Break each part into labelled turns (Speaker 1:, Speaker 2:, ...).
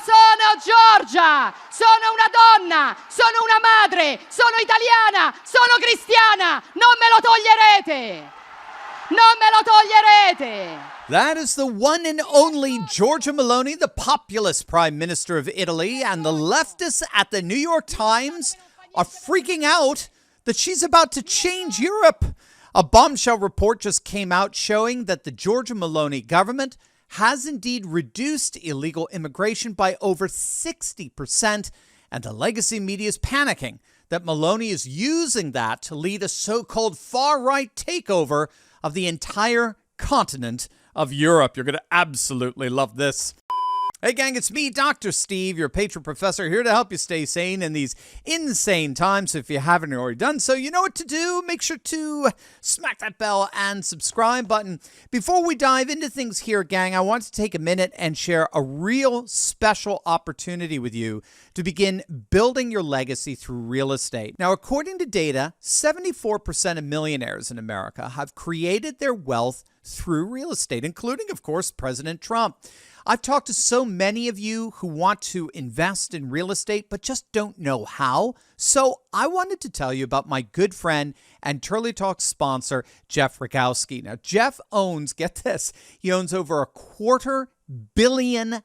Speaker 1: sono Giorgia, sono una donna, sono una madre, sono italiana, sono cristiana. Non me lo toglierete. Non me lo toglierete.
Speaker 2: That is the one and only Giorgia Meloni, the populist prime minister of Italy, and the leftists at the New York Times are freaking out that she's about to change Europe. A bombshell report just came out showing that the Giorgia Meloni government has indeed reduced illegal immigration by over 60%, and the legacy media is panicking that Meloni is using that to lead a so-called far-right takeover of the entire continent of Europe. You're going to absolutely love this. Hey gang, it's me, Dr. Steve, your patron professor, here to help you stay sane in these insane times. If you haven't already done so, you know what to do. Make sure to smack that bell and subscribe button. Before we dive into things here, gang, I want to take a minute and share a real special opportunity with you to begin building your legacy through real estate. Now, according to data, 74% of millionaires in America have created their wealth through real estate, including, of course, President Trump. I've talked to so many of you who want to invest in real estate, but just don't know how. So I wanted to tell you about my good friend and Turley Talk sponsor, Jeff Rogowski. Now, Jeff owns, get this, he owns over $250 million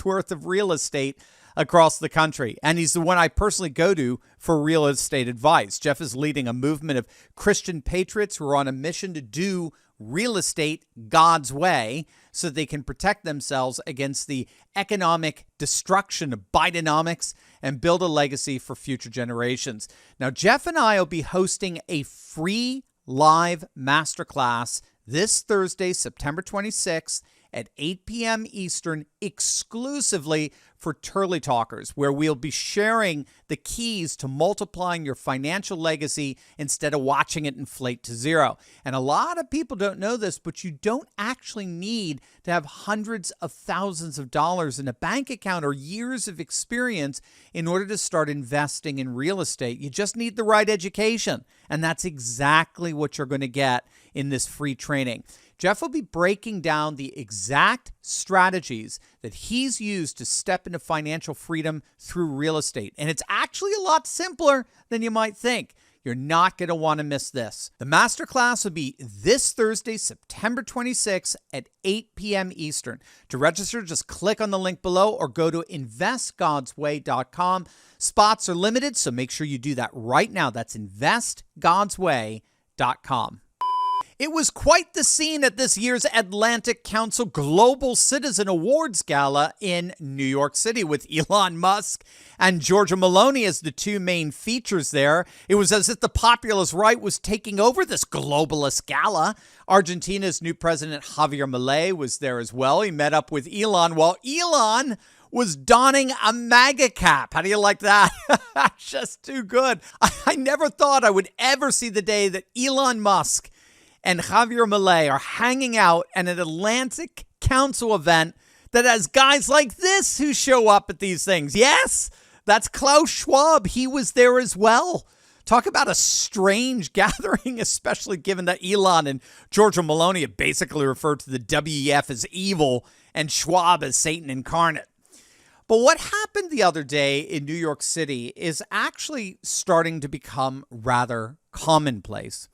Speaker 2: worth of real estate across the country. And he's the one I personally go to for real estate advice. Jeff is leading a movement of Christian patriots who are on a mission to do real estate God's way so they can protect themselves against the economic destruction of Bidenomics and build a legacy for future generations. Now, Jeff and I will be hosting a free live masterclass this Thursday, September 26th at 8 p.m. Eastern, exclusively for Turley Talkers, where we'll be sharing the keys to multiplying your financial legacy instead of watching it inflate to zero. And a lot of people don't know this, but you don't actually need to have hundreds of thousands of dollars in a bank account or years of experience in order to start investing in real estate. You just need the right education. And that's exactly what you're going to get in this free training. Jeff will be breaking down the exact strategies that he's used to step into financial freedom through real estate. And it's actually a lot simpler than you might think. You're not going to want to miss this. The masterclass will be this Thursday, September 26th at 8 p.m. Eastern. To register, just click on the link below or go to investgodsway.com. Spots are limited, so make sure you do that right now. That's investgodsway.com. It was quite the scene at this year's Atlantic Council Global Citizen Awards Gala in New York City with Elon Musk and Giorgia Meloni as the two main features there. It was as if the populist right was taking over this globalist gala. Argentina's new president, Javier Milei, was there as well. He met up with Elon while Elon was donning a MAGA cap. How do you like that? Just too good. I never thought I would ever see the day that Elon Musk and Javier Milei are hanging out at an Atlantic Council event that has guys like this who show up at these things. Yes, that's Klaus Schwab. He was there as well. Talk about a strange gathering, especially given that Elon and Giorgia Meloni have basically referred to the WEF as evil and Schwab as Satan incarnate. But what happened the other day in New York City is actually starting to become rather commonplace.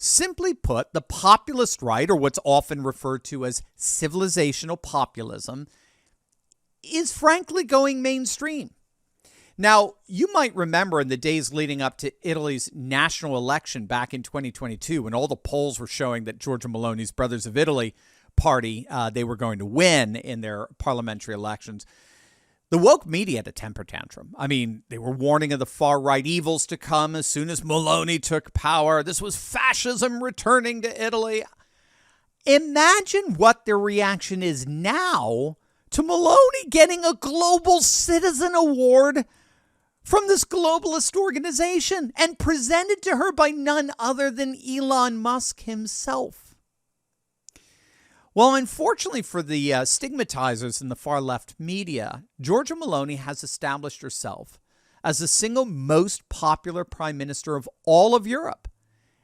Speaker 2: Simply put, the populist right, or what's often referred to as civilizational populism, is frankly going mainstream. Now, you might remember in the days leading up to Italy's national election back in 2022, when all the polls were showing that Giorgia Meloni's Brothers of Italy party, they were going to win in their parliamentary elections. The woke media had a temper tantrum. I mean, they were warning of the far-right evils to come as soon as Meloni took power. This was fascism returning to Italy. Imagine what their reaction is now to Meloni getting a Global Citizen Award from this globalist organization and presented to her by none other than Elon Musk himself. Well, unfortunately for the stigmatizers in the far-left media, Giorgia Meloni has established herself as the single most popular prime minister of all of Europe.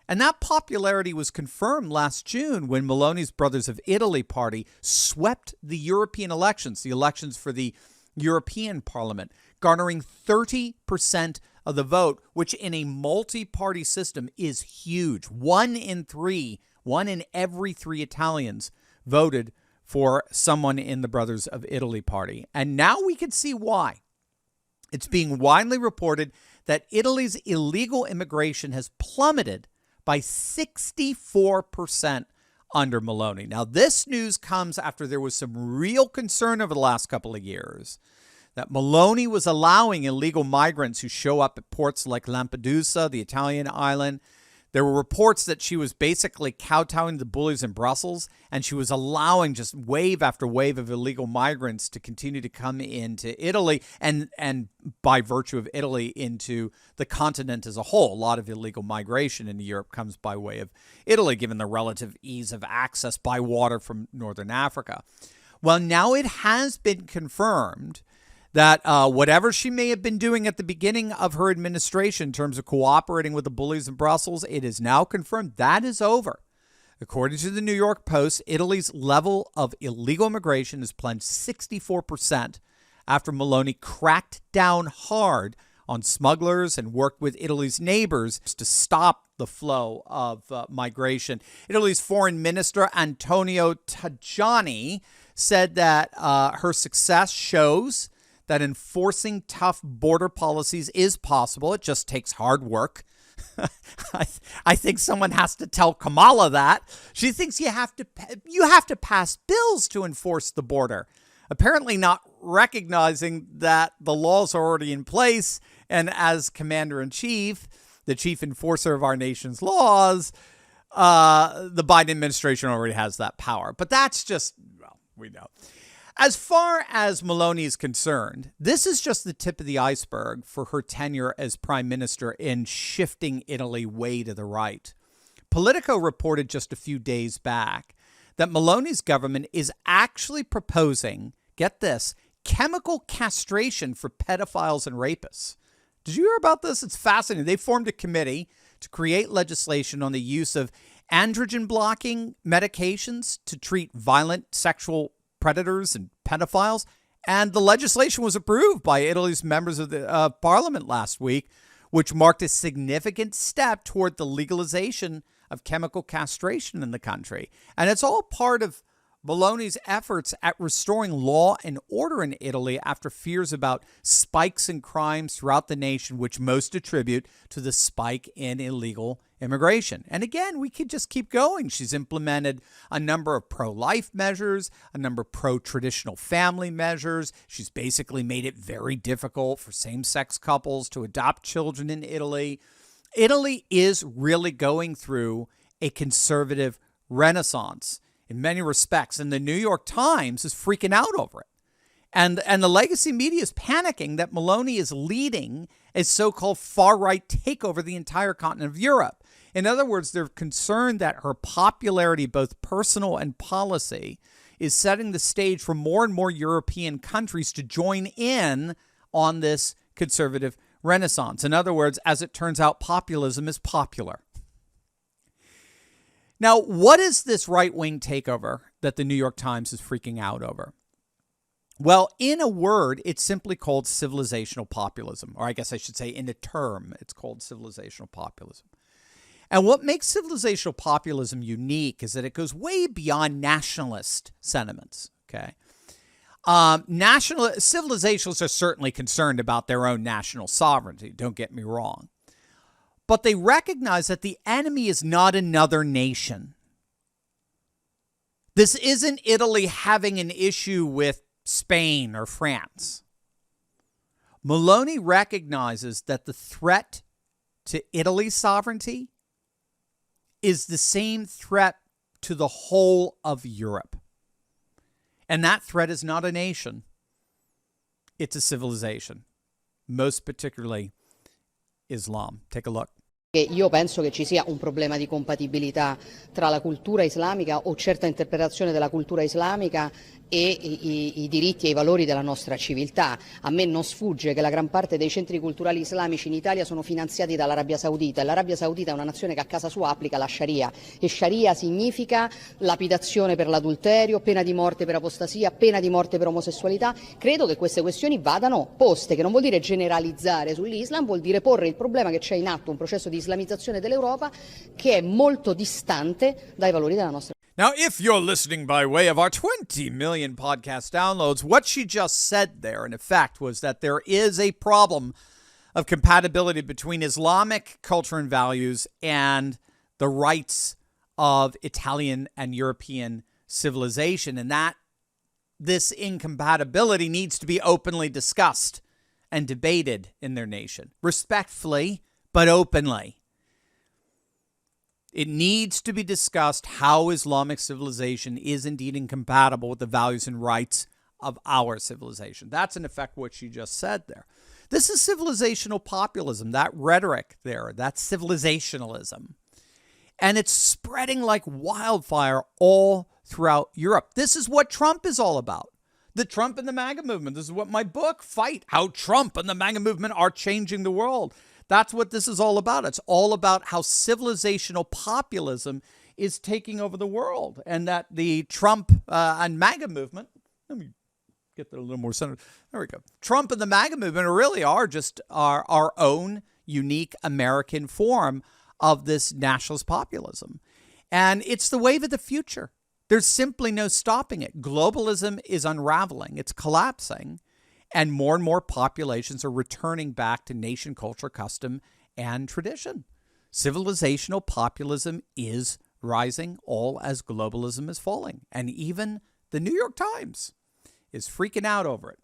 Speaker 2: And that popularity was confirmed last June when Meloni's Brothers of Italy party swept the European elections, the elections for the European Parliament, garnering 30% of the vote, which in a multi-party system is huge. One in every three Italians voted for someone in the Brothers of Italy party. And now we can see why. It's being widely reported that Italy's illegal immigration has plummeted by 64% under Meloni. Now, this news comes after there was some real concern over the last couple of years that Meloni was allowing illegal migrants who show up at ports like Lampedusa, the Italian island. There were reports that she was basically kowtowing the bullies in Brussels, and she was allowing just wave after wave of illegal migrants to continue to come into Italy and by virtue of Italy into the continent as a whole. A lot of illegal migration into Europe comes by way of Italy, given the relative ease of access by water from northern Africa. Well, now it has been confirmed that whatever she may have been doing at the beginning of her administration in terms of cooperating with the bullies in Brussels, it is now confirmed that is over. According to the New York Post, Italy's level of illegal immigration has plunged 64% after Meloni cracked down hard on smugglers and worked with Italy's neighbors to stop the flow of migration. Italy's foreign minister, Antonio Tajani, said that her success shows that enforcing tough border policies is possible. It just takes hard work. I think someone has to tell Kamala that. She thinks you have to pass bills to enforce the border, apparently not recognizing that the laws are already in place. And as commander-in-chief, the chief enforcer of our nation's laws, the Biden administration already has that power. But that's just, well, we know. As far as Meloni is concerned, this is just the tip of the iceberg for her tenure as prime minister in shifting Italy way to the right. Politico reported just a few days back that Meloni's government is actually proposing, get this, chemical castration for pedophiles and rapists. Did you hear about this? It's fascinating. They formed a committee to create legislation on the use of androgen-blocking medications to treat violent sexual predators and pedophiles, and the legislation was approved by Italy's members of the parliament last week, which marked a significant step toward the legalization of chemical castration in the country. And it's all part of Meloni's efforts at restoring law and order in Italy after fears about spikes in crimes throughout the nation, which most attribute to the spike in illegal immigration. And again, we could just keep going. She's implemented a number of pro-life measures, a number of pro-traditional family measures. She's basically made it very difficult for same-sex couples to adopt children in Italy. Italy is really going through a conservative renaissance in many respects, and the New York Times is freaking out over it. And the legacy media is panicking that Meloni is leading a so-called far-right takeover of the entire continent of Europe. In other words, they're concerned that her popularity, both personal and policy, is setting the stage for more and more European countries to join in on this conservative renaissance. In other words, as it turns out, populism is popular. Now, what is this right-wing takeover that the New York Times is freaking out over? Well, in a word, it's simply called civilizational populism. Or I guess I should say in a term, it's called civilizational populism. And what makes civilizational populism unique is that it goes way beyond nationalist sentiments, okay? Civilizationalists are certainly concerned about their own national sovereignty, don't get me wrong. But they recognize that the enemy is not another nation. This isn't Italy having an issue with Spain or France. Meloni recognizes that the threat to Italy's sovereignty is the same threat to the whole of Europe. And that threat is not a nation. It's a civilization, most particularly Islam. Take a look.
Speaker 3: Io penso che ci sia un problema di compatibilità tra la cultura islamica o certa interpretazione della cultura islamica e i diritti e i valori della nostra civiltà. A me non sfugge che la gran parte dei centri culturali islamici in Italia sono finanziati dall'Arabia Saudita, e l'Arabia Saudita è una nazione che a casa sua applica la Sharia, e Sharia significa lapidazione per l'adulterio, pena di morte per apostasia, pena di morte per omosessualità. Credo che queste questioni vadano poste, che non vuol dire generalizzare sull'Islam, vuol dire porre il problema che c'è in atto un processo di islamizzazione dell'Europa che è molto distante dai valori della nostra.
Speaker 2: Now, if you're listening by way of our 20 million podcast downloads, what she just said there, in effect, was that there is a problem of compatibility between Islamic culture and values and the rights of Italian and European civilization, and that this incompatibility needs to be openly discussed and debated in their nation, respectfully, but openly. It needs to be discussed how Islamic civilization is indeed incompatible with the values and rights of our civilization. That's, in effect, what she just said there. This is civilizational populism, that rhetoric there, that's civilizationalism. And it's spreading like wildfire all throughout Europe. This is what Trump is all about. The Trump and the MAGA movement. This is what my book, Fight, How Trump and the MAGA movement are changing the world. That's what this is all about. It's all about how civilizational populism is taking over the world, and that the Trump and MAGA movement, let me get that a little more centered. There we go. Trump and the MAGA movement really are just our own unique American form of this nationalist populism. And it's the wave of the future. There's simply no stopping it. Globalism is unraveling. It's collapsing. And more populations are returning back to nation, culture, custom, and tradition. Civilizational populism is rising, all as globalism is falling. And even the New York Times is freaking out over it.